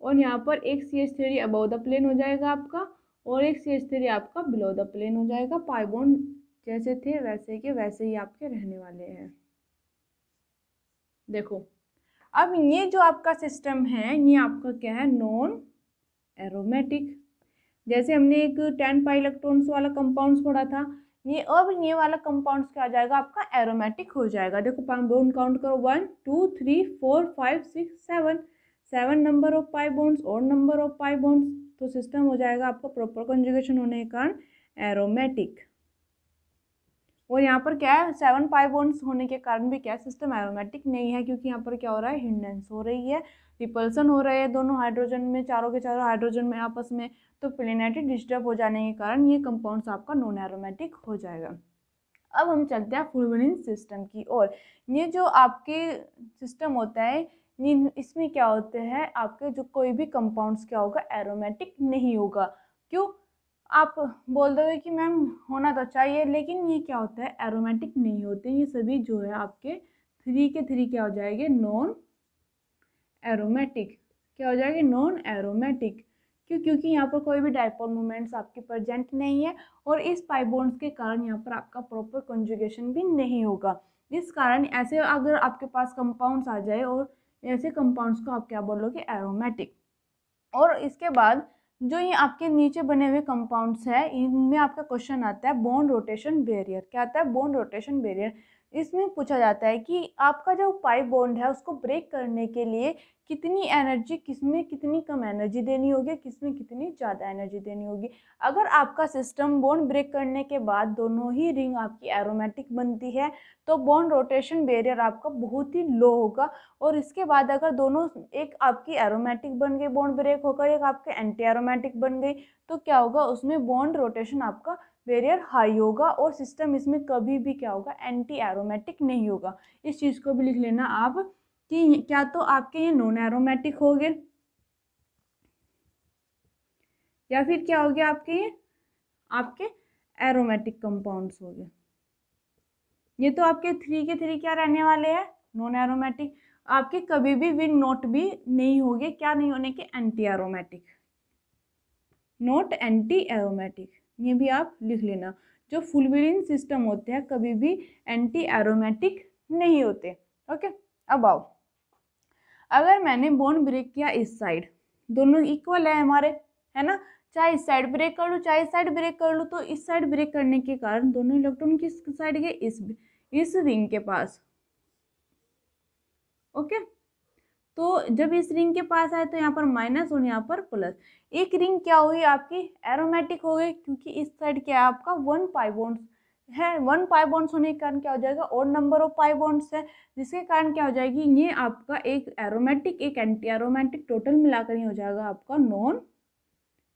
और यहाँ पर एक CH3 अबव द प्लेन हो जाएगा आपका, और एक CH3 आपका बिलो द प्लेन हो जाएगा। पाई बॉन्ड जैसे थे वैसे के वैसे ही आपके रहने वाले हैं। देखो अब ये जो आपका सिस्टम है ये आपका क्या है, नॉन एरोमेटिक। जैसे हमने एक 10 पाई इलेक्ट्रॉन्स वाला कंपाउंड्स पढ़ा था, ये अब ये वाला कंपाउंड्स क्या आ जाएगा, आपका एरोमेटिक हो जाएगा। देखो बॉन्ड काउंट करो, 1 2 3 4 5 6 7, 7 नंबर ऑफ पाई बॉन्ड्स और नंबर ऑफ पाई बॉन्ड्स, तो सिस्टम हो जाएगा आपका प्रॉपर कंजुगेशन होने के कारण एरोमेटिक। और यहाँ पर क्या है, 7 पाई बॉन्ड्स होने के कारण भी क्या सिस्टम एरोमेटिक नहीं है, क्योंकि यहाँ पर क्या हो रहा है, हिंडेंस हो रही है, रिपल्सन हो रहे हैं दोनों हाइड्रोजन में, चारों के चारों हाइड्रोजन में आपस में, तो प्लेनरिटी डिस्टर्ब हो जाने के कारण ये कंपाउंड्स आपका नॉन एरोमेटिक हो जाएगा। अब हम चलते हैं फुलविलीन सिस्टम की ओर। ये जो आपके सिस्टम होता है, इसमें क्या होते हैं, आपके जो कोई भी कंपाउंड्स क्या होगा, एरोमेटिक नहीं होगा। क्यों, आप बोल दोगे कि मैम होना तो चाहिए, लेकिन ये क्या होता है, एरोमेटिक नहीं होते। ये सभी जो है आपके 3 के 3 क्या हो जाएंगे, नॉन एरोमेटिक। क्या हो जाएगी, नॉन एरोमेटिक। क्यों, क्योंकि यहाँ पर कोई भी डायपोल मोमेंट्स आपके प्रेजेंट नहीं है, और इस पाई बॉन्ड्स के कारण यहाँ पर आपका प्रॉपर कंजुगेशन भी नहीं होगा। इस कारण ऐसे अगर आपके पास कंपाउंड्स आ जाए और ऐसे कंपाउंड्स को आप क्या बोलोगे, एरोमेटिक। और इसके बाद जो ये आपके नीचे बने हुए कंपाउंड्स है, इनमें आपका क्वेश्चन आता है बॉन्ड रोटेशन बैरियर। क्या आता है, बॉन्ड रोटेशन बैरियर। इसमें पूछा जाता है कि आपका जो पाई बॉन्ड है उसको ब्रेक करने के लिए कितनी एनर्जी, किसमें कितनी कम एनर्जी देनी होगी, किसमें कितनी ज़्यादा एनर्जी देनी होगी। अगर आपका सिस्टम बॉन्ड ब्रेक करने के बाद दोनों ही रिंग आपकी एरोमेटिक बनती है तो बॉन्ड रोटेशन बैरियर आपका बहुत ही लो होगा। और इसके बाद अगर दोनों, एक आपकी एरोमेटिक बन गई बॉन्ड ब्रेक होकर, एक आपके एंटी एरोमेटिक बन गई, तो क्या होगा, उसमें बॉन्ड रोटेशन आपका बैरियर हाई होगा और सिस्टम इसमें कभी भी क्या होगा, एंटी एरोमेटिक नहीं होगा। इस चीज़ को भी लिख लेना आप कि क्या तो आपके ये नॉन एरोमेटिक हो गए, या फिर क्या हो गया आपके ये आपके एरोमेटिक कंपाउंड्स हो गए। ये तो आपके 3 के 3 क्या रहने वाले हैं, नॉन एरोमेटिक। आपके कभी भी विन नोट भी नहीं होंगे, क्या नहीं होने के, anti aromatic, not anti aromatic. ये भी आप लिख लेना। जो फुलविलीन सिस्टम होते हैं कभी भी एंटी एरोमेटिक नहीं होते। ओके, अब आओ, अगर मैंने बॉन्ड ब्रेक किया इस साइड, दोनों इक्वल है हमारे, है ना, चाहे इस साइड ब्रेक कर लूँ चाहे इस साइड ब्रेक कर लूँ, तो इस साइड ब्रेक करने के कारण दोनों इलेक्ट्रॉन किस साइड गए, इस रिंग के पास। ओके, तो जब इस रिंग के पास आए तो यहाँ पर माइनस और यहाँ पर प्लस, एक रिंग क्या हुई आपकी, एरोमेटिक हो गई, क्योंकि इस साइड क्या है आपका 1 पाई बॉन्ड्स है। 1 पाई बॉन्ड्स होने के कारण क्या हो जाएगा, और नंबर ऑफ पाई बॉन्ड्स है, जिसके कारण क्या हो जाएगी, ये आपका एक एरोमेटिक एक एंटी एरोमेटिक टोटल मिलाकर ही हो जाएगा आपका नॉन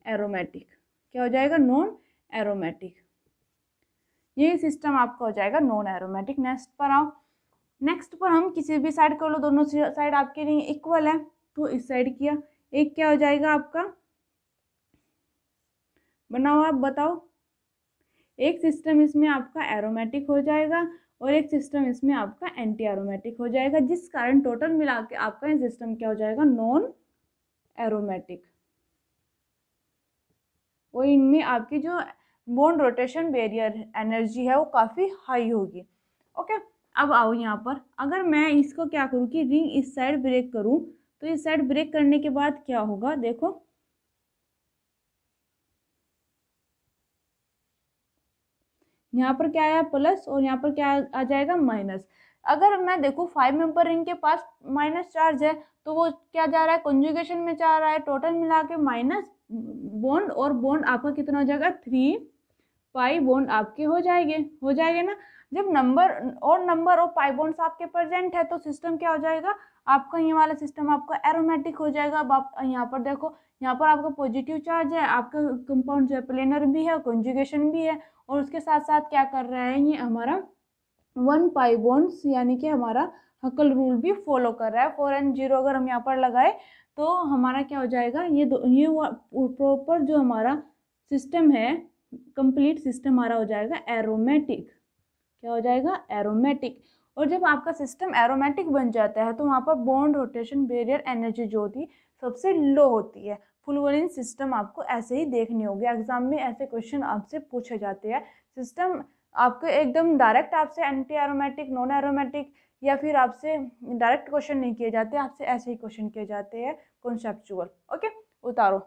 एरोमेटिक। क्या हो जाएगा, नॉन एरोमेटिक। ये सिस्टम आपका हो जाएगा नॉन एरोमेटिक। नेक्स्ट पर आओ, नेक्स्ट पर हम किसी भी साइड कर लो, दोनों साइड आपके लिए इक्वल है, तो इस साइड किया, एक क्या हो जाएगा आपका, बनाओ आप बताओ। एक सिस्टम इसमें आपका एरोमेटिक हो जाएगा और एक सिस्टम इसमें आपका एंटी एरोमेटिक हो जाएगा, जिस कारण टोटल मिला के आपका ये सिस्टम क्या हो जाएगा, नॉन एरोमेटिक। और इनमें आपकी जो बॉन्ड रोटेशन बैरियर एनर्जी है वो काफ़ी हाई होगी। ओके, अब आओ यहाँ पर, अगर मैं इसको क्या करूँ कि रिंग इस साइड ब्रेक करूँ, तो इस साइड ब्रेक करने के बाद क्या होगा, देखो यहाँ पर क्या आया प्लस और यहाँ पर क्या आ जाएगा माइनस। अगर मैं देखूँ 5 मेंबर रिंग के पास माइनस चार्ज है, तो वो क्या जा रहा है, कंजुगेशन में जा रहा है, टोटल मिला के माइनस बॉन्ड, और बॉन्ड आपका कितना हो जाएगा, 3 पाई बॉन्ड आपके हो जाएंगे ना। जब नंबर और पाई बॉन्ड्स आपके प्रेजेंट है, तो सिस्टम क्या हो जाएगा आपका, ये वाला सिस्टम आपका एरोमेटिक हो जाएगा। अब आप यहाँ पर देखो, यहाँ पर आपका पॉजिटिव चार्ज है, आपका कंपाउंड जो है प्लेनर भी है, कंजुगेशन भी है, और उसके साथ साथ क्या कर रहा है, ये हमारा 1 पाई बॉन्ड्स यानी कि हमारा हकल रूल भी फॉलो कर रहा है। 4 and 0 अगर हम यहाँ पर लगाए तो हमारा क्या हो जाएगा, ये प्रॉपर जो हमारा सिस्टम है, कंप्लीट सिस्टम हमारा हो जाएगा एरोमेटिक। क्या हो जाएगा, एरोमेटिक। और जब आपका सिस्टम एरोमेटिक बन जाता है, तो वहाँ पर बॉन्ड रोटेशन बैरियर एनर्जी जो होती है सबसे लो होती है। फुलवरीन सिस्टम आपको ऐसे ही देखने होंगे, एग्जाम में ऐसे क्वेश्चन आपसे पूछे जाते हैं। सिस्टम आपको एकदम डायरेक्ट आपसे एंटी एरोमेटिक, नॉन एरोमेटिक, या फिर आपसे डायरेक्ट क्वेश्चन नहीं किए जाते, आपसे ऐसे ही क्वेश्चन किए जाते हैं कॉन्सेप्चुअल। ओके, उतारो।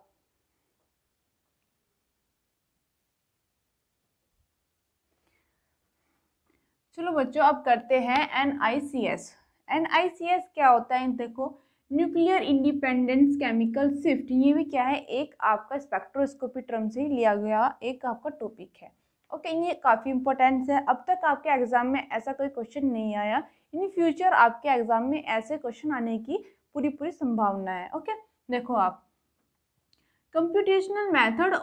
चलो बच्चों, अब करते हैं NICS। NICS क्या होता है, देखो, न्यूक्लियर इंडिपेंडेंस केमिकल शिफ्ट। ये भी क्या है, एक आपका स्पेक्ट्रोस्कोपी टर्म से लिया गया एक आपका टॉपिक है। ओके, ये काफ़ी इंपॉर्टेंट है। अब तक आपके एग्जाम में ऐसा कोई क्वेश्चन नहीं आया, इन फ्यूचर आपके एग्जाम में ऐसे क्वेश्चन आने की पूरी संभावना है। ओके, देखो आप, computational method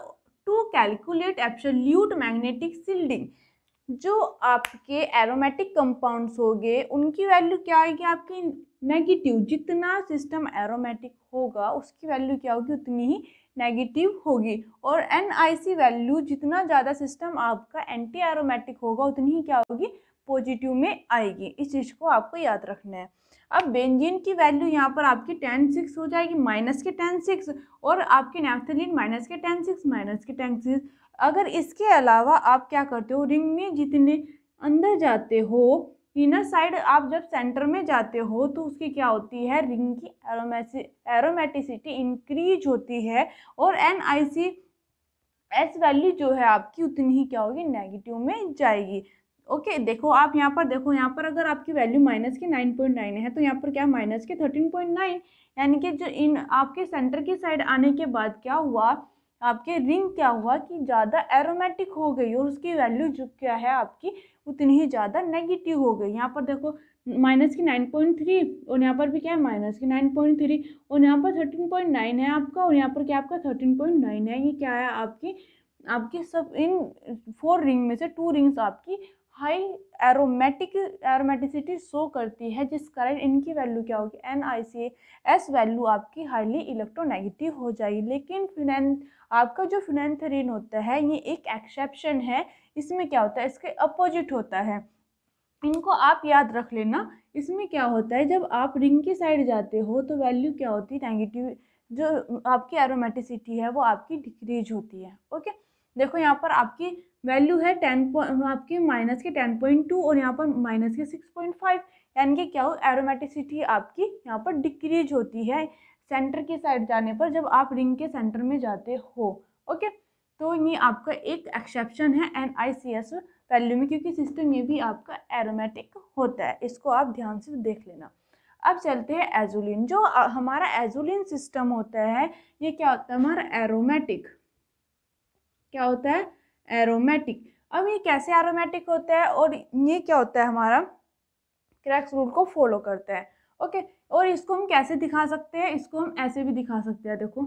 to calculate absolute magnetic shielding. जो आपके एरोमेटिक कंपाउंड्स हो गए, उनकी वैल्यू क्या आएगी आपकी, नेगेटिव। जितना सिस्टम एरोमेटिक होगा उसकी वैल्यू क्या होगी, उतनी ही नेगेटिव होगी। और NIC वैल्यू, जितना ज़्यादा सिस्टम आपका एंटी एरोमेटिक होगा, उतनी ही क्या होगी, पॉजिटिव में आएगी। इस चीज़ को आपको याद रखना है। अब बेंजीन की वैल्यू यहाँ पर आपकी 10 6 हो जाएगी, माइनस के 10 6, और आपकी नैफ्थलीन माइनस के 10 6, माइनस के 10 6। अगर इसके अलावा आप क्या करते हो, रिंग में जितने अंदर जाते हो, इनर साइड आप जब सेंटर में जाते हो, तो उसकी क्या होती है, रिंग की एरोमेटिसिटी इंक्रीज होती है, और NICS वैल्यू जो है आपकी उतनी ही क्या होगी, नेगेटिव में जाएगी। ओके, देखो आप यहाँ पर देखो, यहाँ पर अगर आपकी वैल्यू माइनस के 9.9 है, तो यहाँ पर क्या माइनस के 13.9, यानी कि जो इन आपके सेंटर की साइड आने के बाद क्या हुआ, आपके रिंग क्या हुआ कि ज़्यादा एरोमेटिक हो गई, और उसकी वैल्यू जो क्या है आपकी उतनी ही ज़्यादा नेगेटिव हो गई। यहाँ पर देखो माइनस की 9.3, और यहाँ पर भी क्या है माइनस की 9.3, और यहाँ पर 13.9 है आपका, और यहाँ पर क्या आपका 13.9 है। ये क्या है आपकी आपकी सब इन 4 रिंग में से 2 रिंग्स आपकी हाई एरोमेटिसिटी शो करती है, जिस कारण इनकी वैल्यू क्या होगी, NICS वैल्यू आपकी हाईली इलेक्ट्रोनेगेटिव हो जाएगी। लेकिन आपका जो फिनेंथेरिन होता है, ये एक एक्सेप्शन है। इसमें क्या होता है, इसके अपोजिट होता है। इनको आप याद रख लेना। इसमें क्या होता है, जब आप रिंग की साइड जाते हो तो वैल्यू क्या होती है, नेगेटिव। जो आपकी एरोमेटिसिटी है वो आपकी डिक्रीज होती है। ओके, देखो यहाँ पर आपकी वैल्यू है 10 आपकी माइनस के 10.2, और यहाँ पर माइनस के 6.5, यानी कि क्या हो, एरोमेटिसिटी आपकी यहाँ पर डिक्रीज होती है सेंटर की साइड जाने पर, जब आप रिंग के सेंटर में जाते हो। ओके, तो ये आपका एक एक्सेप्शन है NICS वैल्यू में, क्योंकि सिस्टम ये भी आपका एरोमेटिक होता है। इसको आप ध्यान से देख लेना। अब चलते हैं एजुलिन। जो हमारा एजुलिन सिस्टम होता है, ये क्या होता है, हमारा एरोमेटिक। क्या होता है, एरोमेटिक। अब ये कैसे एरोमेटिक होता है, और ये क्या होता है, हमारा क्रेक्स रूल को फॉलो करता है। ओके, और इसको हम कैसे दिखा सकते हैं, इसको हम ऐसे भी दिखा सकते हैं। देखो,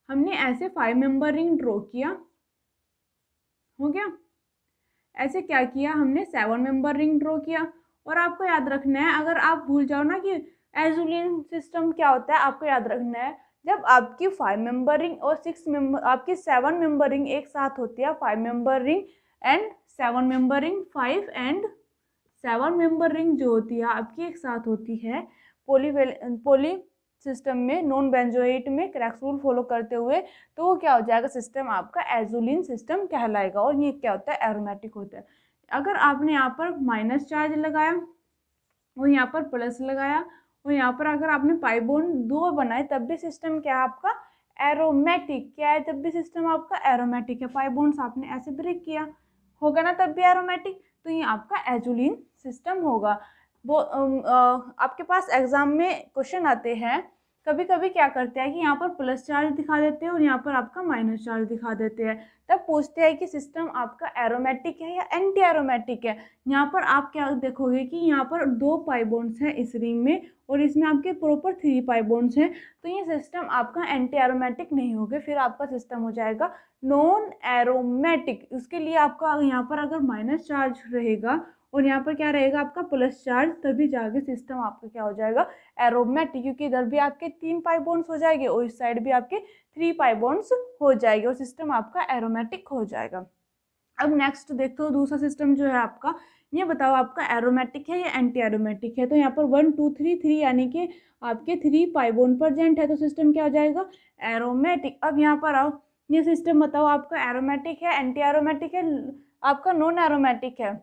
हमने ऐसे 5 मेंबर रिंग ड्रॉ किया, हो गया। ऐसे क्या किया हमने, 7 मेंबर रिंग ड्रॉ किया। और आपको याद रखना है, अगर आप भूल जाओ ना कि एजुलिन सिस्टम क्या होता है, आपको याद रखना है जब आपकी 5 मेंबर रिंग और 6 मेंबर आपकी 7 मेंबर रिंग एक साथ होती है, 5 member ring and 7 member ring, 5 and 7 member ring जो होती है आपकी एक साथ होती है पॉली सिस्टम में, नॉन बेंजोएट में क्रैक्स रूल फॉलो करते हुए, तो वो क्या हो जाएगा, सिस्टम आपका एजुलिन सिस्टम कहलाएगा। और ये क्या होता है, एरोमेटिक होता है। अगर आपने यहाँ पर माइनस चार्ज लगाया और यहाँ पर प्लस लगाया और यहाँ पर अगर आपने पाई बॉन्ड 2 बनाए, तब भी सिस्टम क्या है आपका, एरोमेटिक। क्या है, तब भी सिस्टम आपका एरोमेटिक है। पाई बॉन्ड्स आपने ऐसे ब्रेक किया, होगा ना तब भी एरोमेटिक, तो ये आपका एजुलिन सिस्टम होगा। वो आपके पास एग्जाम में क्वेश्चन आते हैं, कभी कभी क्या करते हैं कि यहाँ पर प्लस चार्ज दिखा देते हैं और यहाँ पर आपका माइनस चार्ज दिखा देते हैं, तब पूछते हैं कि सिस्टम आपका एरोमेटिक है या एंटी एरोमेटिक है। यहाँ पर आप क्या देखोगे कि यहाँ पर 2 पाई बॉन्ड्स हैं इस रिंग में और इसमें आपके प्रॉपर 3 पाई बॉन्ड्स हैं, तो ये सिस्टम आपका एंटी एरोमेटिक नहीं होगा, फिर आपका सिस्टम हो जाएगा नॉन एरोमेटिक। उसके लिए आपका यहाँ पर अगर माइनस चार्ज रहेगा और यहाँ पर क्या रहेगा आपका प्लस चार्ज, तभी जाके सिस्टम आपका क्या हो जाएगा, एरोमेटिक, क्योंकि इधर भी आपके 3 पाई बॉन्ड्स हो जाएंगे और इस साइड भी आपके 3 पाई बॉन्ड्स हो जाएंगे और सिस्टम आपका एरोमेटिक हो जाएगा। अब नेक्स्ट देखते हो दूसरा सिस्टम जो है आपका, ये बताओ आपका एरोमेटिक है या एंटी एरोमेटिक है। तो यहाँ पर 1 2 3 3 यानी कि आपके 3 पाई बॉन्ड प्रेजेंट है, तो सिस्टम क्या हो जाएगा, एरोमेटिक। अब यहाँ पर आओ, ये सिस्टम बताओ आपका एरोमेटिक है, एंटी एरोमेटिक है, आपका नॉन एरोमेटिक है।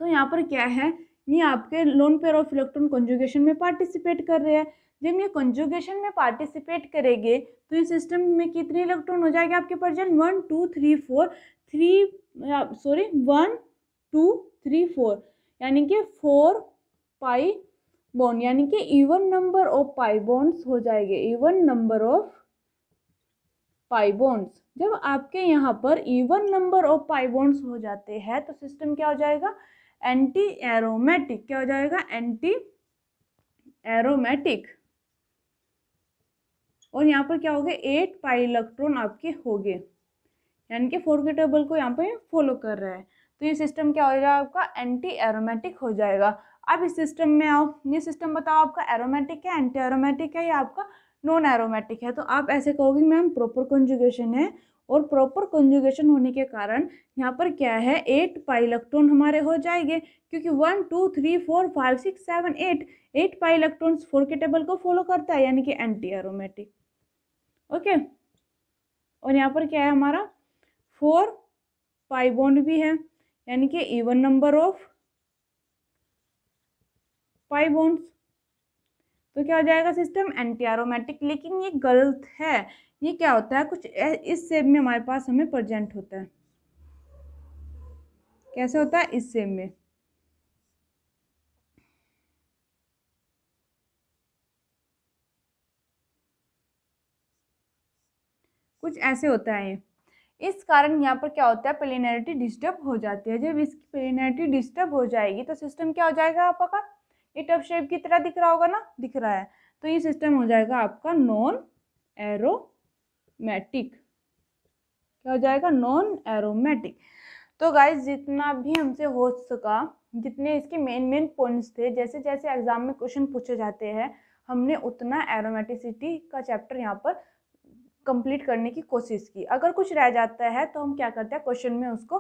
तो यहाँ पर क्या है, ये आपके lone pair of electron conjugation में पार्टिसिपेट कर रहे हैं। जब ये कॉन्जुगेशन में पार्टिसिपेट करेंगे तो इस सिस्टम में कितने इलेक्ट्रॉन हो जाएंगे आपके प्रेजेंट, 1 2 3 4 1 2 3 4, यानी कि 4 पाई बॉन्ड, यानी कि even number of pi bonds हो जाएंगे, even number of pi bonds. जब आपके यहाँ पर even number of pi bonds हो जाते हैं तो सिस्टम क्या हो जाएगा, एंटी एरोमेटिक। क्या हो जाएगा, एंटी एरोमेटिक। और यहाँ पर क्या हो गए, 8 पाई इलेक्ट्रॉन आपके हो गए, यानी कि 4 के टेबल को यहाँ पे फॉलो कर रहा है, तो ये सिस्टम क्या हो जाएगा आपका, एंटी एरोमेटिक हो जाएगा। अब इस सिस्टम में आओ, ये सिस्टम बताओ आपका एरोमेटिक है, एंटी एरोमेटिक है या आपका नॉन एरोमेटिक है। तो आप ऐसे कहोगे मैम प्रॉपर कॉन्जुगेशन है, और प्रॉपर कॉन्जुगेशन होने के कारण यहाँ पर क्या है, 8 पाई इलेक्ट्रॉन हमारे हो जाएंगे, क्योंकि 1 2 3 4 5 6 7 8 पाई इलेक्ट्रॉन 4 के टेबल को फॉलो करता है, यानी कि एंटी एरोमेटिक। ओके, और यहाँ पर क्या है हमारा, 4 पाई बॉन्ड भी है, यानी कि even number of pi bonds, तो क्या हो जाएगा सिस्टम, एंटी एरोमेटिक। लेकिन ये गलत है, ये क्या होता है, कुछ इस शेप में हमारे पास हमें प्रेजेंट होता है। कैसे होता है, इस शेप में, कुछ ऐसे होता है ये। इस कारण यहाँ पर क्या होता है, प्लेनैरिटी डिस्टर्ब हो जाती है। जब इसकी प्लेनैरिटी डिस्टर्ब हो जाएगी तो सिस्टम क्या हो जाएगा आपका, ये टफ शेप की तरह दिख रहा होगा ना, दिख रहा है, तो ये सिस्टम हो जाएगा आपका नॉन एरोमेटिक। क्या हो जाएगा, नॉन एरोमेटिक। तो गाइज जितना भी हमसे हो सका, जितने इसके मेन पॉइंट्स थे, जैसे जैसे एग्जाम में क्वेश्चन पूछे जाते हैं, हमने उतना एरोमेटिसिटी का चैप्टर यहाँ पर कंप्लीट करने की कोशिश की। अगर कुछ रह जाता है तो हम क्या करते हैं, क्वेश्चन में उसको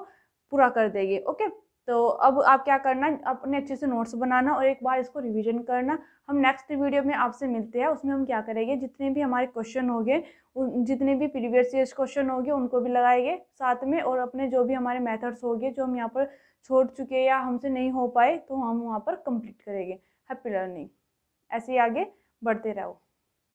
पूरा कर देंगे। ओके, तो अब आप क्या करना, अपने अच्छे से नोट्स बनाना और एक बार इसको रिवीजन करना। हम नेक्स्ट वीडियो में आपसे मिलते हैं, उसमें हम क्या करेंगे, जितने भी हमारे क्वेश्चन होंगे, जितने भी प्रीवियस ईयर्स क्वेश्चन होंगे उनको भी लगाएंगे साथ में, और अपने जो भी हमारे मेथड्स होंगे जो हम यहाँ पर छोड़ चुके या हमसे नहीं हो पाए, तो हम वहाँ पर कंप्लीट करेंगे। हैप्पी लर्निंग, ऐसे ही आगे बढ़ते रहो।